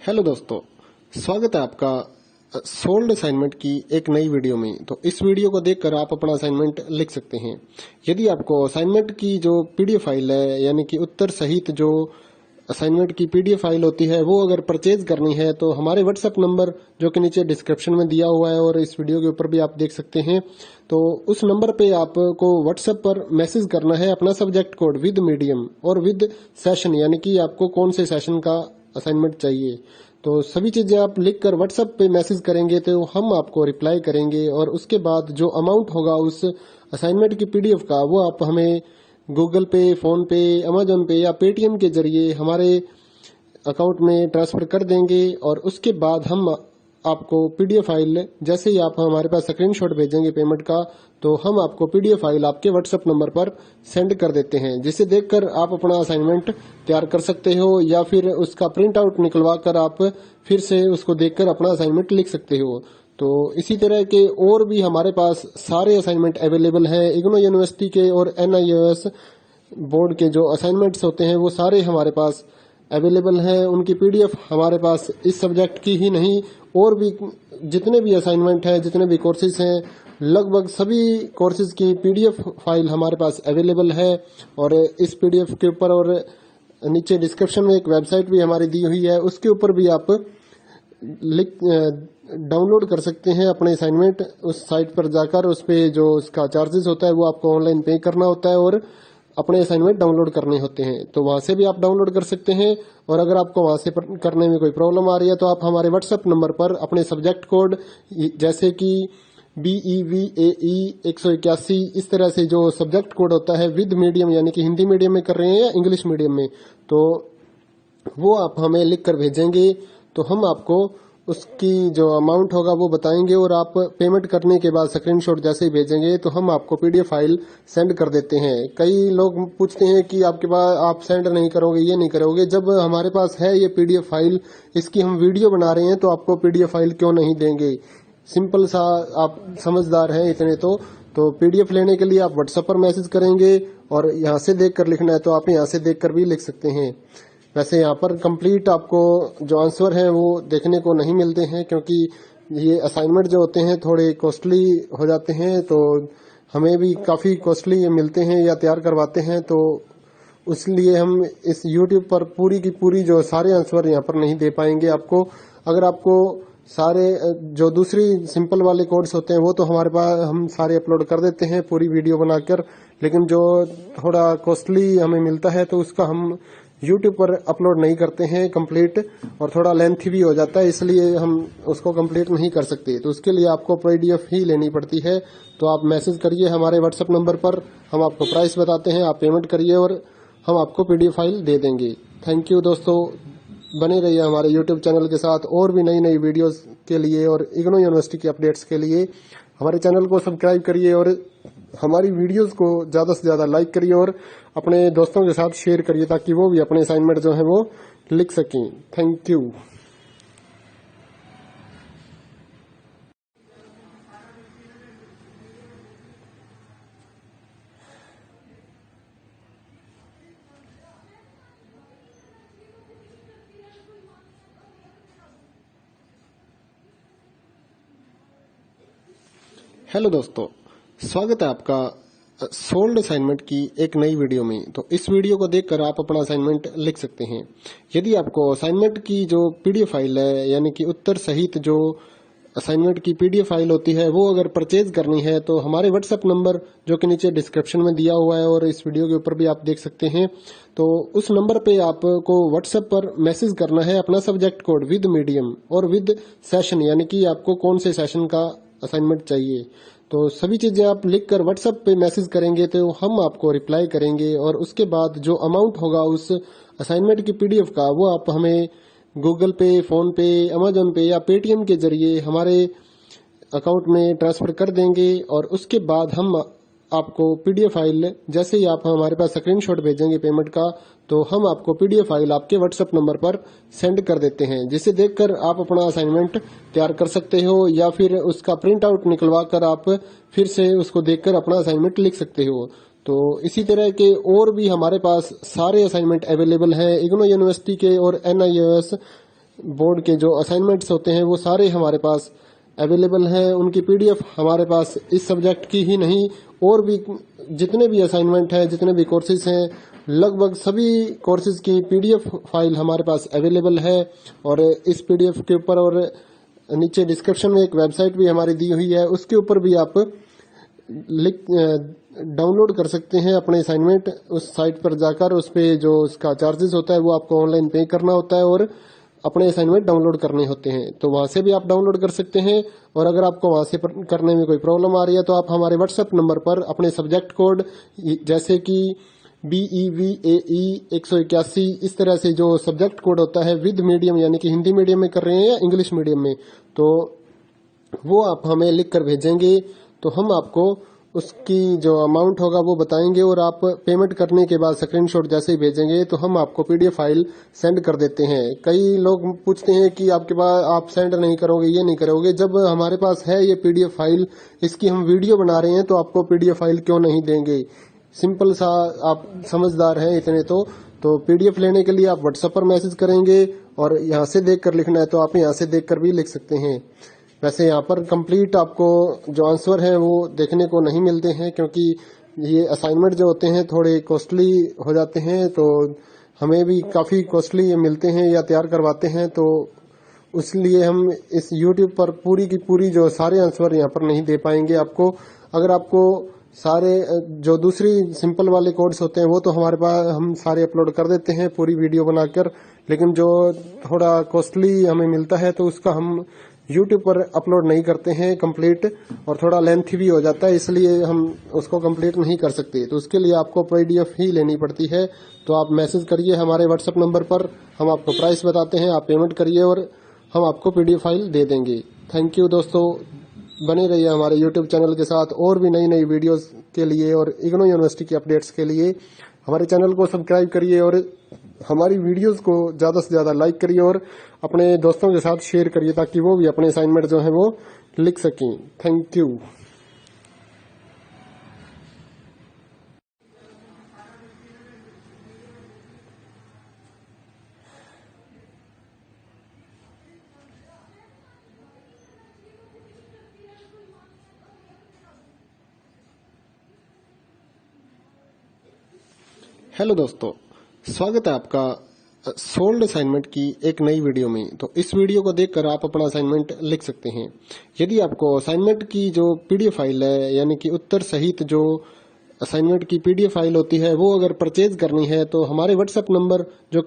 Hello दोस्तों, स्वागत है आपका सोल्ड असाइनमेंट की एक नई वीडियो में। तो इस वीडियो को देखकर आप अपना असाइनमेंट लिख सकते हैं। यदि आपको असाइनमेंट की जो पीडीएफ फाइल है, यानी कि उत्तर सहित जो असाइनमेंट की पीडीएफ फाइल होती है, वो अगर परचेज करनी है तो हमारे व्हाट्सएप नंबर जो कि नीचे डिस्क्रिप्शन में दिया हुआ है और इस वीडियो के ऊपर भी आप देख सकते हैं, तो उस नंबर पे आपको व्हाट्सएप पर मैसेज करना है अपना सब्जेक्ट कोड विद मीडियम और विद सेशन, यानी कि आपको कौन से सेशन का असाइनमेंट चाहिए। तो सभी चीजें आप लिखकर व्हाट्सएप पे मैसेज करेंगे तो हम आपको रिप्लाई करेंगे और उसके बाद जो अमाउंट होगा उस असाइनमेंट की पीडीएफ का, वो आप हमें गूगल पे, फोन पे, अमेजोन पे या पेटीएम के जरिए हमारे अकाउंट में ट्रांसफर कर देंगे। और उसके बाद हम आपको पीडीएफ फाइल, जैसे ही आप हमारे पास स्क्रीनशॉट भेजेंगे पेमेंट का, तो हम आपको पीडीएफ फाइल आपके व्हाट्सएप नंबर पर सेंड कर देते हैं, जिसे देखकर आप अपना असाइनमेंट तैयार कर सकते हो या फिर उसका प्रिंट आउट निकलवा कर आप फिर से उसको देखकर अपना असाइनमेंट लिख सकते हो। तो इसी तरह के और भी हमारे पास सारे असाइनमेंट अवेलेबल हैं। इग्नो यूनिवर्सिटी के और एनआईओएस बोर्ड के जो असाइनमेंट्स होते हैं वो सारे हमारे पास अवेलेबल हैं। उनकी पीडीएफ हमारे पास इस सब्जेक्ट की ही नहीं, और भी जितने भी असाइनमेंट हैं, जितने भी कोर्सेज हैं, लगभग सभी कोर्सेज की पीडीएफ फाइल हमारे पास अवेलेबल है। और इस पीडीएफ के ऊपर और नीचे डिस्क्रिप्शन में एक वेबसाइट भी हमारी दी हुई है, उसके ऊपर भी आप डाउनलोड कर सकते हैं अपने असाइनमेंट। उस साइट पर जाकर उस पे जो उसका चार्जेस होता है वो आपको ऑनलाइन पे करना होता है और अपने असाइनमेंट डाउनलोड करने होते हैं, तो वहां से भी आप डाउनलोड कर सकते हैं। और अगर आपको वहां से करने में कोई प्रॉब्लम आ रही है तो आप हमारे व्हाट्सएप नंबर पर अपने सब्जेक्ट कोड, जैसे कि BEVAE 181, इस तरह से जो सब्जेक्ट कोड होता है विद मीडियम, यानी कि हिंदी मीडियम में कर रहे हैं या इंग्लिश मीडियम में, तो वो आप हमें लिख कर भेजेंगे तो हम आपको उसकी जो अमाउंट होगा वो बताएंगे। और आप पेमेंट करने के बाद स्क्रीनशॉट जैसे ही भेजेंगे तो हम आपको पीडीएफ फाइल सेंड कर देते हैं। कई लोग पूछते हैं कि आपके पास आप सेंड नहीं करोगे, ये नहीं करोगे। जब हमारे पास है ये पीडीएफ फाइल, इसकी हम वीडियो बना रहे हैं, तो आपको पीडीएफ फाइल क्यों नहीं देंगे। सिंपल सा, आप समझदार हैं इतने तो पीडीएफ लेने के लिए आप व्हाट्सएप पर मैसेज करेंगे और यहाँ से देख कर लिखना है तो आप यहाँ से देख कर भी लिख सकते हैं। वैसे यहाँ पर कंप्लीट आपको जो आंसर है वो देखने को नहीं मिलते हैं, क्योंकि ये असाइनमेंट जो होते हैं थोड़े कॉस्टली हो जाते हैं, तो हमें भी काफ़ी कॉस्टली ये मिलते हैं या तैयार करवाते हैं, तो इसलिए हम इस यूट्यूब पर पूरी की पूरी जो सारे आंसर यहाँ पर नहीं दे पाएंगे आपको। अगर आपको सारे जो दूसरी सिंपल वाले कोड्स होते हैं वो तो हमारे पास हम सारे अपलोड कर देते हैं पूरी वीडियो बनाकर, लेकिन जो थोड़ा कॉस्टली हमें मिलता है तो उसका हम यूट्यूब पर अपलोड नहीं करते हैं कंप्लीट, और थोड़ा लेंथी भी हो जाता है, इसलिए हम उसको कंप्लीट नहीं कर सकते। तो उसके लिए आपको पीडीएफ ही लेनी पड़ती है। तो आप मैसेज करिए हमारे व्हाट्सएप नंबर पर, हम आपको प्राइस बताते हैं, आप पेमेंट करिए और हम आपको पीडीएफ फाइल दे देंगे। थैंक यू दोस्तों, बने रहिए हमारे यूट्यूब चैनल के साथ और भी नई नई वीडियोस के लिए और इग्नो यूनिवर्सिटी के अपडेट्स के लिए हमारे चैनल को सब्सक्राइब करिए और हमारी वीडियोस को ज़्यादा से ज़्यादा लाइक करिए और अपने दोस्तों के साथ शेयर करिए, ताकि वो भी अपने असाइनमेंट जो है वो लिख सकें। Thank you. हेलो दोस्तों, स्वागत है आपका सोल्ड असाइनमेंट की एक नई वीडियो में। तो इस वीडियो को देखकर आप अपना असाइनमेंट लिख सकते हैं। यदि आपको असाइनमेंट की जो पीडीएफ फाइल है, यानी कि उत्तर सहित जो असाइनमेंट की पीडीएफ फाइल होती है, वो अगर परचेज करनी है तो हमारे व्हाट्सएप नंबर जो कि नीचे डिस्क्रिप्शन में दिया हुआ है और इस वीडियो के ऊपर भी आप देख सकते हैं, तो उस नंबर पे आपको व्हाट्सएप पर मैसेज करना है अपना सब्जेक्ट कोड विद मीडियम और विद सेशन, यानी कि आपको कौन से सेशन का असाइनमेंट चाहिए। तो सभी चीजें आप लिखकर व्हाट्सएप पे मैसेज करेंगे तो हम आपको रिप्लाई करेंगे और उसके बाद जो अमाउंट होगा उस असाइनमेंट की पीडीएफ का, वो आप हमें गूगल पे, फोन पे, अमेजोन पे या पेटीएम के जरिए हमारे अकाउंट में ट्रांसफर कर देंगे। और उसके बाद हम आपको पीडीएफ फाइल, जैसे ही आप हमारे पास स्क्रीनशॉट भेजेंगे पेमेंट का, तो हम आपको पीडीएफ फाइल आपके व्हाट्सएप नंबर पर सेंड कर देते हैं, जिसे देखकर आप अपना असाइनमेंट तैयार कर सकते हो या फिर उसका प्रिंट आउट निकलवा कर आप फिर से उसको देखकर अपना असाइनमेंट लिख सकते हो। तो इसी तरह के और भी हमारे पास सारे असाइनमेंट अवेलेबल हैं। इग्नो यूनिवर्सिटी के और एनआईओएस बोर्ड के जो असाइनमेंट्स होते हैं वो सारे हमारे पास अवेलेबल हैं। उनकी पीडीएफ हमारे पास इस सब्जेक्ट की ही नहीं और भी जितने भी असाइनमेंट हैं, जितने भी कोर्सेज हैं, लगभग सभी कोर्सेज की पीडीएफ फाइल हमारे पास अवेलेबल है। और इस पीडीएफ के ऊपर और नीचे डिस्क्रिप्शन में एक वेबसाइट भी हमारी दी हुई है, उसके ऊपर भी आप डाउनलोड कर सकते हैं अपने असाइनमेंट। उस साइट पर जाकर उस पे जो उसका चार्जेस होता है वो आपको ऑनलाइन पे करना होता है और अपने असाइनमेंट डाउनलोड करने होते हैं, तो वहां से भी आप डाउनलोड कर सकते हैं। और अगर आपको वहां से करने में कोई प्रॉब्लम आ रही है तो आप हमारे व्हाट्सएप नंबर पर अपने सब्जेक्ट कोड जैसे कि BEVAE 181 इस तरह से जो सब्जेक्ट कोड होता है विद मीडियम यानी कि हिंदी मीडियम में कर रहे हैं या इंग्लिश मीडियम में, तो वो आप हमें लिख कर भेजेंगे तो हम आपको उसकी जो अमाउंट होगा वो बताएंगे और आप पेमेंट करने के बाद स्क्रीनशॉट जैसे ही भेजेंगे तो हम आपको पीडीएफ फाइल सेंड कर देते हैं। कई लोग पूछते हैं कि आपके पास आप सेंड नहीं करोगे, ये नहीं करोगे। जब हमारे पास है ये पीडीएफ फाइल, इसकी हम वीडियो बना रहे हैं तो आपको पीडीएफ फाइल क्यों नहीं देंगे। सिंपल सा, आप समझदार हैं इतने तो पीडीएफ लेने के लिए आप व्हाट्सएप पर मैसेज करेंगे और यहाँ से देख कर लिखना है तो आप यहाँ से देख कर भी लिख सकते हैं। वैसे यहाँ पर कंप्लीट आपको जो आंसर है वो देखने को नहीं मिलते हैं क्योंकि ये असाइनमेंट जो होते हैं थोड़े कॉस्टली हो जाते हैं, तो हमें भी काफ़ी कॉस्टली मिलते हैं या तैयार करवाते हैं, तो इसलिए हम इस YouTube पर पूरी की पूरी जो सारे आंसर यहाँ पर नहीं दे पाएंगे आपको। अगर आपको सारे जो दूसरी सिंपल वाले कोड्स होते हैं वो तो हमारे पास हम सारे अपलोड कर देते हैं पूरी वीडियो बनाकर, लेकिन जो थोड़ा कॉस्टली हमें मिलता है तो उसका हम YouTube पर अपलोड नहीं करते हैं कंप्लीट, और थोड़ा लेंथी भी हो जाता है इसलिए हम उसको कंप्लीट नहीं कर सकते। तो उसके लिए आपको पीडीएफ ही लेनी पड़ती है। तो आप मैसेज करिए हमारे व्हाट्सएप नंबर पर, हम आपको प्राइस बताते हैं, आप पेमेंट करिए और हम आपको पीडीएफ फाइल दे देंगे। थैंक यू दोस्तों, बने रहिए हमारे यूट्यूब चैनल के साथ और भी नई नई वीडियोस के लिए और इग्नो यूनिवर्सिटी की अपडेट्स के लिए हमारे चैनल को सब्सक्राइब करिए और हमारी वीडियोस को ज़्यादा से ज़्यादा लाइक करिए और अपने दोस्तों के साथ शेयर करिए ताकि वो भी अपने असाइनमेंट जो है वो लिख सकें। Thank you. हेलो दोस्तों, स्वागत है आपका सोल्ड असाइनमेंट की एक नई वीडियो में। तो इस वीडियो को देखकर आप अपना असाइनमेंट लिख सकते हैं। यदि आपको असाइनमेंट की जो पीडीएफ फाइल है यानी कि उत्तर सहित जो असाइनमेंट की पीडीएफ फाइल होती है वो अगर परचेज करनी है तो हमारे व्हाट्सएप नंबर जो